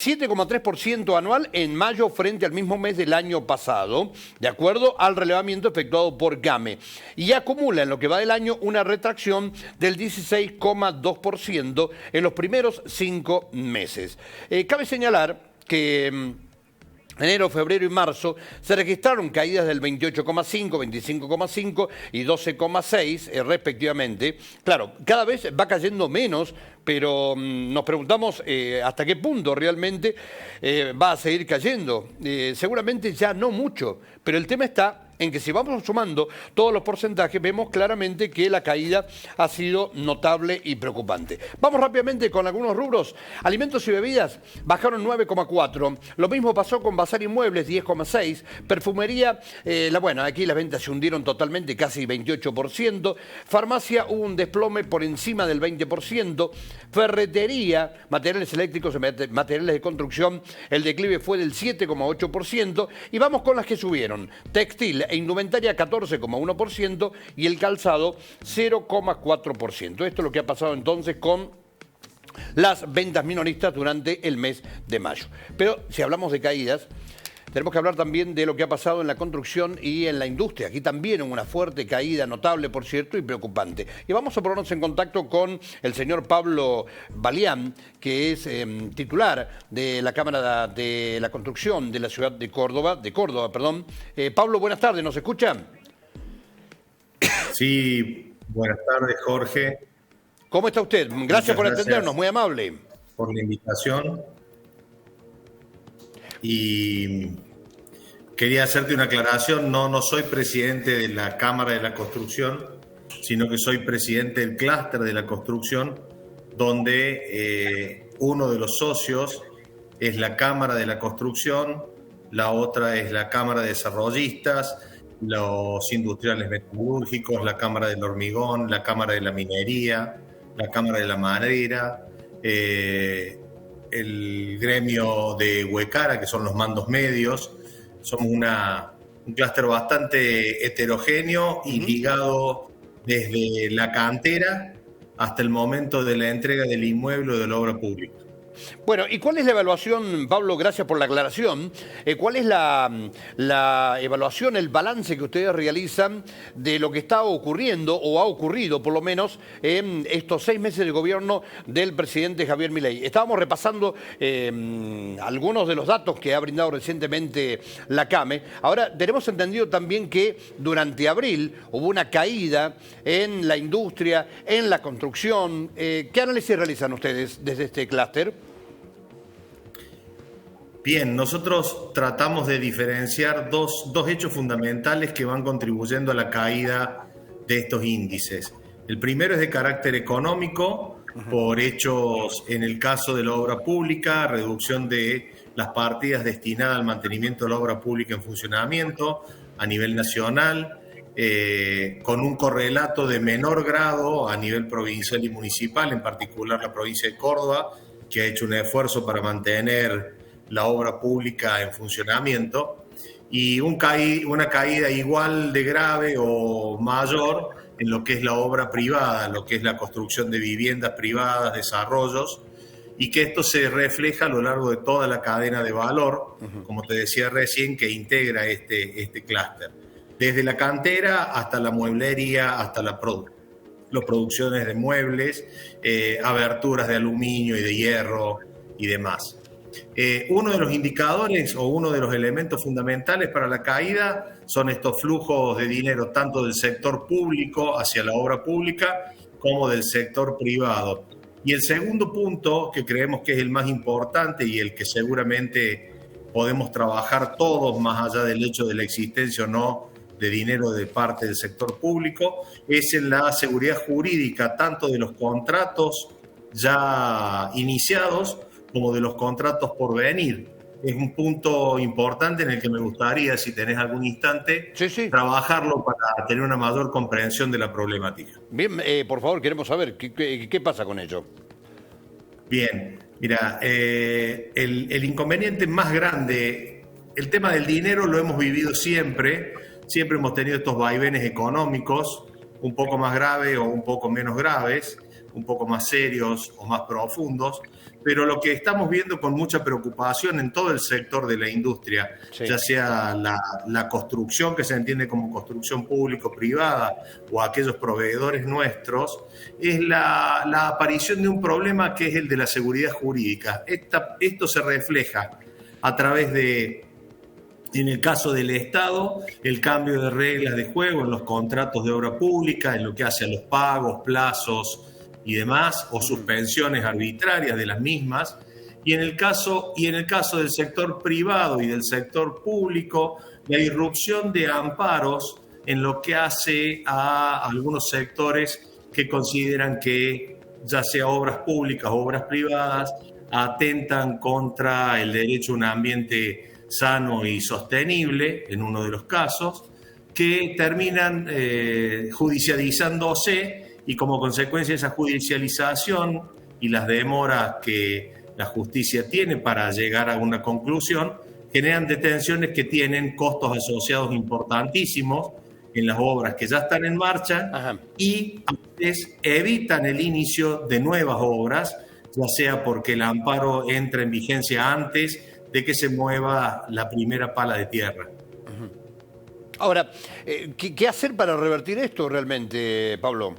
7,3% anual en mayo frente al mismo mes del año pasado, de acuerdo al relevamiento efectuado por GAME. Y acumula en lo que va del año una retracción del 16,2% en los primeros 5 meses. Cabe señalar que enero, febrero y marzo se registraron caídas del 28,5, 25,5 y 12,6 respectivamente. Claro, cada vez va cayendo menos, pero nos preguntamos hasta qué punto realmente va a seguir cayendo. Seguramente ya no mucho, pero el tema está en que si vamos sumando todos los porcentajes, vemos claramente que la caída ha sido notable y preocupante. Vamos rápidamente con algunos rubros. Alimentos y bebidas bajaron 9,4. Lo mismo pasó con Bazar Inmuebles, 10,6. Perfumería, aquí las ventas se hundieron totalmente, casi 28%. Farmacia hubo un desplome por encima del 20%. Ferretería, materiales eléctricos y materiales de construcción, el declive fue del 7,8%. Y vamos con las que subieron. Textil e indumentaria 14,1% y el calzado 0,4%. Esto es lo que ha pasado entonces con las ventas minoristas durante el mes de mayo. Pero si hablamos de caídas, tenemos que hablar también de lo que ha pasado en la construcción y en la industria. Aquí también hubo una fuerte caída, notable por cierto, y preocupante. Y vamos a ponernos en contacto con el señor Pablo Balián, que es titular de la Cámara de la Construcción de la ciudad de Córdoba. Pablo, buenas tardes, ¿nos escuchan? Sí, buenas tardes, Jorge. ¿Cómo está usted? Gracias por atendernos, muy amable. Por la invitación. Y quería hacerte una aclaración, no soy presidente de la Cámara de la Construcción, sino que soy presidente del clúster de la construcción, donde uno de los socios es la Cámara de la Construcción, la otra es la Cámara de Desarrollistas, los industriales metalúrgicos, la Cámara del Hormigón, la Cámara de la Minería, la Cámara de la Madera, el gremio de Huecara, que son los mandos medios. Somos un clúster bastante heterogéneo y ligado desde la cantera hasta el momento de la entrega del inmueble o de la obra pública. Bueno, ¿y cuál es la evaluación, Pablo? Gracias por la aclaración. ¿Cuál es la evaluación, el balance que ustedes realizan de lo que está ocurriendo, o ha ocurrido por lo menos, en estos 6 meses de gobierno del presidente Javier Milei? Estábamos repasando algunos de los datos que ha brindado recientemente la CAME. Ahora, tenemos entendido también que durante abril hubo una caída en la industria, en la construcción. ¿Qué análisis realizan ustedes desde este clúster? Bien, nosotros tratamos de diferenciar dos hechos fundamentales que van contribuyendo a la caída de estos índices. El primero es de carácter económico, por hechos en el caso de la obra pública, reducción de las partidas destinadas al mantenimiento de la obra pública en funcionamiento a nivel nacional, con un correlato de menor grado a nivel provincial y municipal, en particular la provincia de Córdoba, que ha hecho un esfuerzo para mantener la obra pública en funcionamiento, y una caída igual de grave o mayor en lo que es la obra privada, lo que es la construcción de viviendas privadas, desarrollos, y que esto se refleja a lo largo de toda la cadena de valor, como te decía recién, que integra este clúster. Desde la cantera hasta la mueblería, hasta las producciones de muebles, aberturas de aluminio y de hierro y demás. Uno de los indicadores o uno de los elementos fundamentales para la caída son estos flujos de dinero tanto del sector público hacia la obra pública como del sector privado. Y el segundo punto, que creemos que es el más importante y el que seguramente podemos trabajar todos más allá del hecho de la existencia o no de dinero de parte del sector público, es en la seguridad jurídica tanto de los contratos ya iniciados como de los contratos por venir. Es un punto importante en el que me gustaría, si tenés algún instante, trabajarlo para tener una mayor comprensión de la problemática. Bien, por favor, queremos saber qué pasa con ello. Bien, mira, el inconveniente más grande, el tema del dinero lo hemos vivido siempre hemos tenido estos vaivenes económicos, un poco más graves o un poco menos graves. un poco más serios o más profundos, pero lo que estamos viendo con mucha preocupación en todo el sector de la industria, sí, ya sea la construcción, que se entiende como construcción público-privada, o aquellos proveedores nuestros, es la aparición de un problema que es el de la seguridad jurídica. Esto se refleja a través de, en el caso del Estado, el cambio de reglas de juego en los contratos de obra pública, en lo que hace a los pagos, plazos y demás, o suspensiones arbitrarias de las mismas. Y en el caso del sector privado y del sector público, la irrupción de amparos en lo que hace a algunos sectores que consideran que, ya sea obras públicas o obras privadas, atentan contra el derecho a un ambiente sano y sostenible, en uno de los casos, que terminan judicializándose, y como consecuencia de esa judicialización y las demoras que la justicia tiene para llegar a una conclusión, generan detenciones que tienen costos asociados importantísimos en las obras que ya están en marcha. Ajá. Y a veces evitan el inicio de nuevas obras, ya sea porque el amparo entra en vigencia antes de que se mueva la primera pala de tierra. Ahora, ¿qué hacer para revertir esto realmente, Pablo?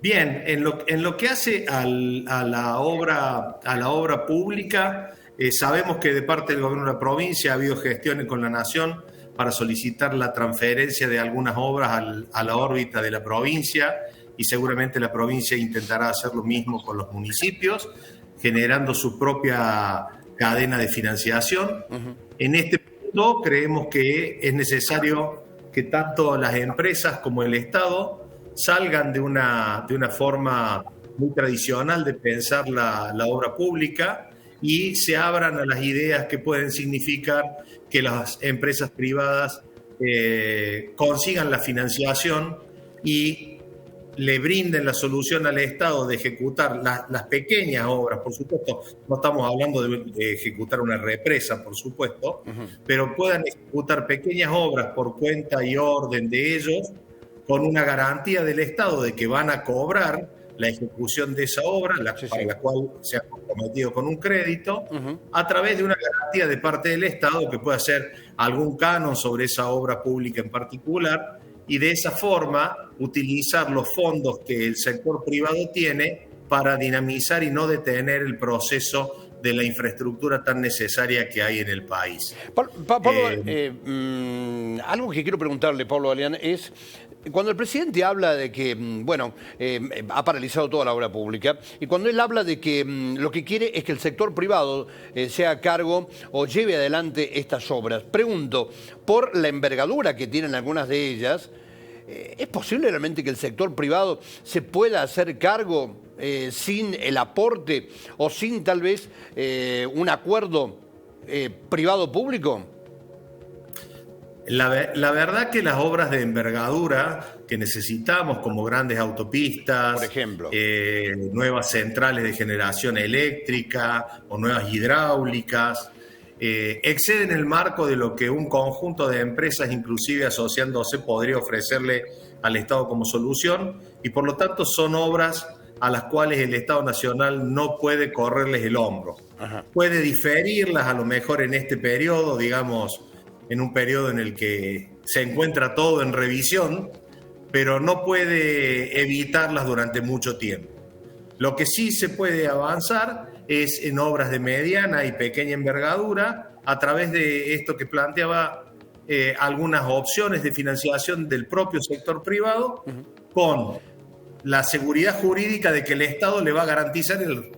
Bien, en lo que hace a la obra pública, sabemos que de parte del gobierno de la provincia ha habido gestiones con la Nación para solicitar la transferencia de algunas obras a la órbita de la provincia, y seguramente la provincia intentará hacer lo mismo con los municipios, generando su propia cadena de financiación. Uh-huh. En este punto creemos que es necesario que tanto las empresas como el Estado salgan de una forma muy tradicional de pensar la obra pública y se abran a las ideas que pueden significar que las empresas privadas consigan la financiación y le brinden la solución al Estado de ejecutar las pequeñas obras. Por supuesto, no estamos hablando de ejecutar una represa, por supuesto, uh-huh, pero puedan ejecutar pequeñas obras por cuenta y orden de ellos, con una garantía del Estado de que van a cobrar la ejecución de esa obra, para la cual se ha comprometido con un crédito, uh-huh, a través de una garantía de parte del Estado que pueda hacer algún canon sobre esa obra pública en particular, y de esa forma utilizar los fondos que el sector privado tiene para dinamizar y no detener el proceso de la infraestructura tan necesaria que hay en el país. Pablo, algo que quiero preguntarle, Pablo Galeán, es cuando el presidente habla de que, ha paralizado toda la obra pública, y cuando él habla de que lo que quiere es que el sector privado sea a cargo o lleve adelante estas obras, pregunto, por la envergadura que tienen algunas de ellas, ¿es posible realmente que el sector privado se pueda hacer cargo sin el aporte o sin tal vez un acuerdo privado-público? La verdad que las obras de envergadura que necesitamos, como grandes autopistas, por ejemplo, nuevas centrales de generación eléctrica o nuevas hidráulicas, exceden el marco de lo que un conjunto de empresas, inclusive asociándose, podría ofrecerle al Estado como solución, y por lo tanto son obras a las cuales el Estado Nacional no puede correrles el hombro. Ajá. Puede diferirlas a lo mejor en este periodo, digamos, en un periodo en el que se encuentra todo en revisión, pero no puede evitarlas durante mucho tiempo. Lo que sí se puede avanzar es en obras de mediana y pequeña envergadura, a través de esto que planteaba, algunas opciones de financiación del propio sector privado, uh-huh, con la seguridad jurídica de que el Estado le va a garantizar el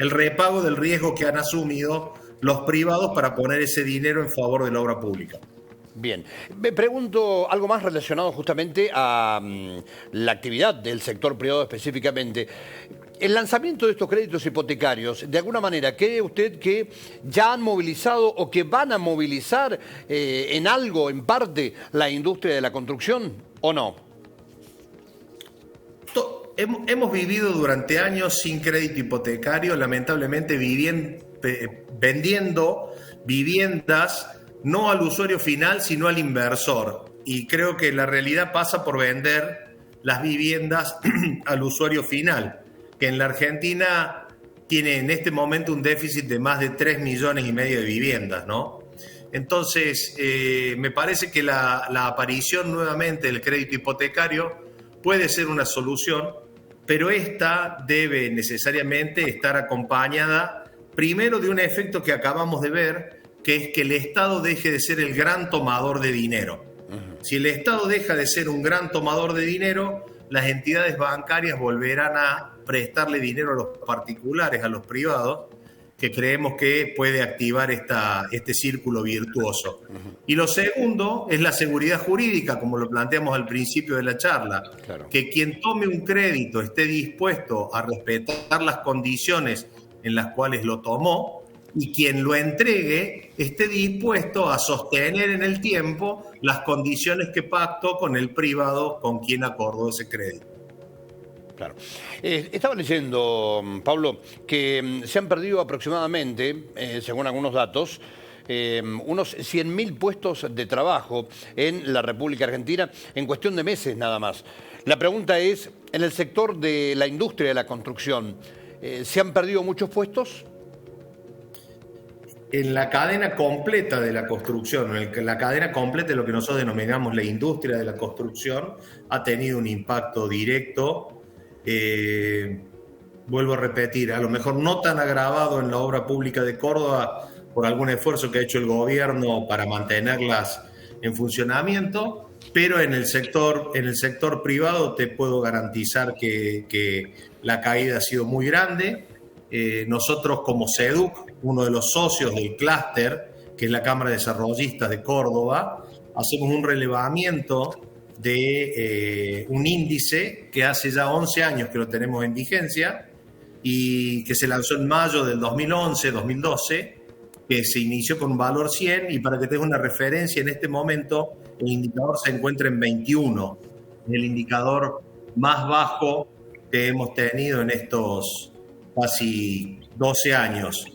repago del riesgo que han asumido los privados para poner ese dinero en favor de la obra pública. Bien, me pregunto algo más relacionado justamente a la actividad del sector privado específicamente. El lanzamiento de estos créditos hipotecarios, de alguna manera, ¿cree usted que ya han movilizado o que van a movilizar en algo, en parte, la industria de la construcción o no? Hemos vivido durante años sin crédito hipotecario, lamentablemente vendiendo viviendas no al usuario final, sino al inversor. Y creo que la realidad pasa por vender las viviendas al usuario final, que en la Argentina tiene en este momento un déficit de más de 3,5 millones de viviendas, ¿no? Entonces, me parece que la aparición nuevamente del crédito hipotecario puede ser una solución, pero esta debe necesariamente estar acompañada primero de un efecto que acabamos de ver, que es que el Estado deje de ser el gran tomador de dinero. Si el Estado deja de ser un gran tomador de dinero, las entidades bancarias volverán a prestarle dinero a los particulares, a los privados, que creemos que puede activar este círculo virtuoso. Y lo segundo es la seguridad jurídica, como lo planteamos al principio de la charla. Claro. Que quien tome un crédito esté dispuesto a respetar las condiciones en las cuales lo tomó, y quien lo entregue esté dispuesto a sostener en el tiempo las condiciones que pactó con el privado con quien acordó ese crédito. Claro. Estaba leyendo, Pablo, que se han perdido aproximadamente, según algunos datos, unos 100.000 puestos de trabajo en la República Argentina en cuestión de meses nada más. La pregunta es, en el sector de la industria de la construcción, ¿se han perdido muchos puestos? En la cadena completa de la construcción, en la cadena completa de lo que nosotros denominamos la industria de la construcción, ha tenido un impacto directo. Vuelvo a repetir, a lo mejor no tan agravado en la obra pública de Córdoba por algún esfuerzo que ha hecho el gobierno para mantenerlas en funcionamiento, pero en el sector privado te puedo garantizar que la caída ha sido muy grande. Nosotros como SEDUC, uno de los socios del clúster, que es la Cámara de Desarrollistas de Córdoba, hacemos un relevamiento de un índice que hace ya 11 años que lo tenemos en vigencia y que se lanzó en mayo del 2011-2012, que se inició con un valor 100, y para que tengas una referencia, en este momento el indicador se encuentra en 21, el indicador más bajo que hemos tenido en estos casi 12 años.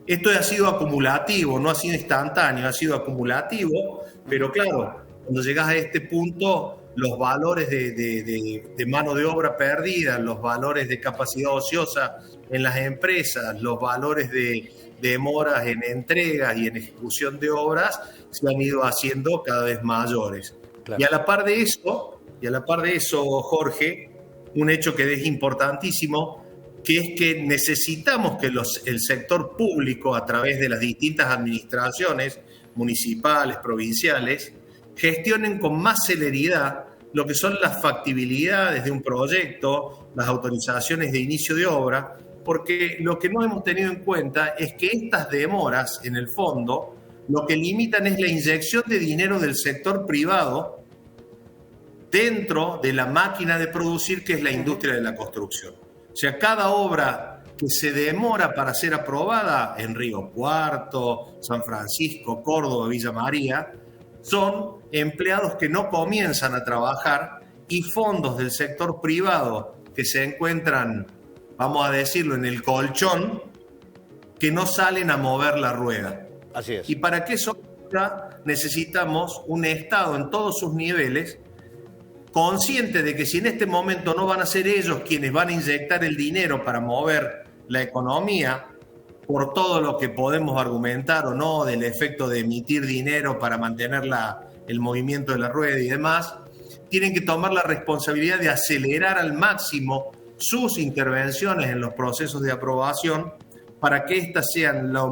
Esto ha sido acumulativo, no ha sido instantáneo, ha sido acumulativo, pero claro, cuando llegas a este punto, los valores de mano de obra perdida, los valores de capacidad ociosa en las empresas, los valores de demoras en entregas y en ejecución de obras se han ido haciendo cada vez mayores. Claro. Y a la par de eso, Jorge, un hecho que es importantísimo, que es que necesitamos que el sector público, a través de las distintas administraciones municipales, provinciales, gestionen con más celeridad lo que son las factibilidades de un proyecto, las autorizaciones de inicio de obra, porque lo que no hemos tenido en cuenta es que estas demoras, en el fondo, lo que limitan es la inyección de dinero del sector privado dentro de la máquina de producir, que es la industria de la construcción. O sea, cada obra que se demora para ser aprobada en Río Cuarto, San Francisco, Córdoba, Villa María, son empleados que no comienzan a trabajar y fondos del sector privado que se encuentran, vamos a decirlo, en el colchón, que no salen a mover la rueda. Así es. Y para que eso ocurra, necesitamos un Estado en todos sus niveles consciente de que si en este momento no van a ser ellos quienes van a inyectar el dinero para mover la economía, por todo lo que podemos argumentar o no del efecto de emitir dinero para mantener el movimiento de la rueda y demás, tienen que tomar la responsabilidad de acelerar al máximo sus intervenciones en los procesos de aprobación para que éstas sean las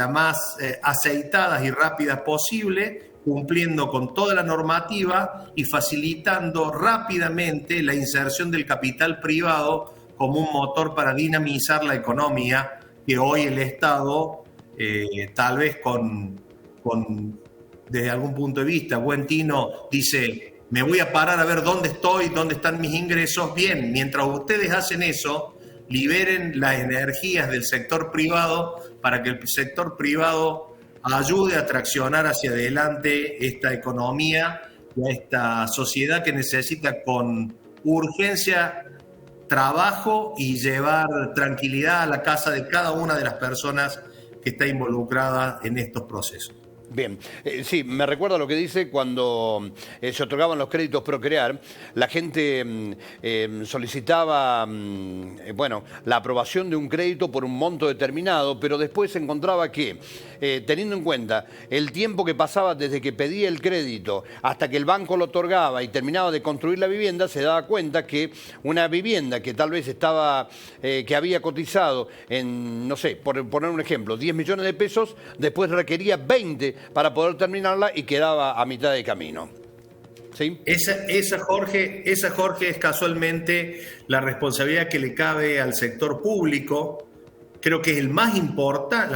más aceitadas y rápidas posible, cumpliendo con toda la normativa y facilitando rápidamente la inserción del capital privado como un motor para dinamizar la economía, que hoy el Estado, tal vez desde algún punto de vista, buen tino, dice, me voy a parar a ver dónde estoy, dónde están mis ingresos. Bien, mientras ustedes hacen eso, liberen las energías del sector privado para que el sector privado ayude a traccionar hacia adelante esta economía y a esta sociedad que necesita con urgencia trabajo y llevar tranquilidad a la casa de cada una de las personas que está involucrada en estos procesos. Bien, sí, me recuerda lo que dice cuando se otorgaban los créditos Procrear, la gente solicitaba, bueno, la aprobación de un crédito por un monto determinado, pero después se encontraba que, teniendo en cuenta el tiempo que pasaba desde que pedía el crédito hasta que el banco lo otorgaba y terminaba de construir la vivienda, se daba cuenta que una vivienda que tal vez estaba, que había cotizado en, no sé, por poner un ejemplo, 10 millones de pesos, después requería 20 para poder terminarla y quedaba a mitad de camino. ¿Sí? Esa, Jorge, es casualmente la responsabilidad que le cabe al sector público. Creo que es la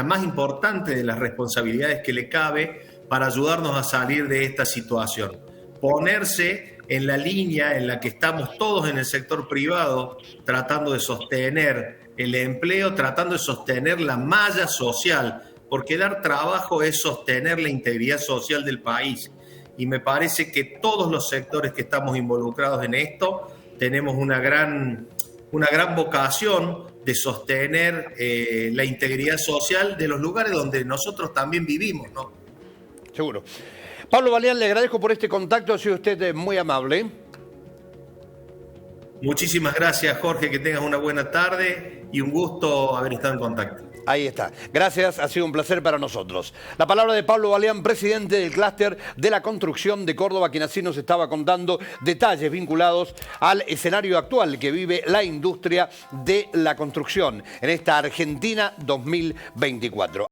más importante de las responsabilidades que le cabe para ayudarnos a salir de esta situación. Ponerse en la línea en la que estamos todos en el sector privado, tratando de sostener el empleo, tratando de sostener la malla social, porque dar trabajo es sostener la integridad social del país. Y me parece que todos los sectores que estamos involucrados en esto tenemos una gran vocación de sostener la integridad social de los lugares donde nosotros también vivimos, ¿no? Seguro. Pablo Baleán, le agradezco por este contacto, ha sido usted muy amable. Muchísimas gracias, Jorge, que tengas una buena tarde y un gusto haber estado en contacto. Ahí está. Gracias, ha sido un placer para nosotros. La palabra de Pablo Baleán, presidente del clúster de la construcción de Córdoba, quien así nos estaba contando detalles vinculados al escenario actual que vive la industria de la construcción en esta Argentina 2024.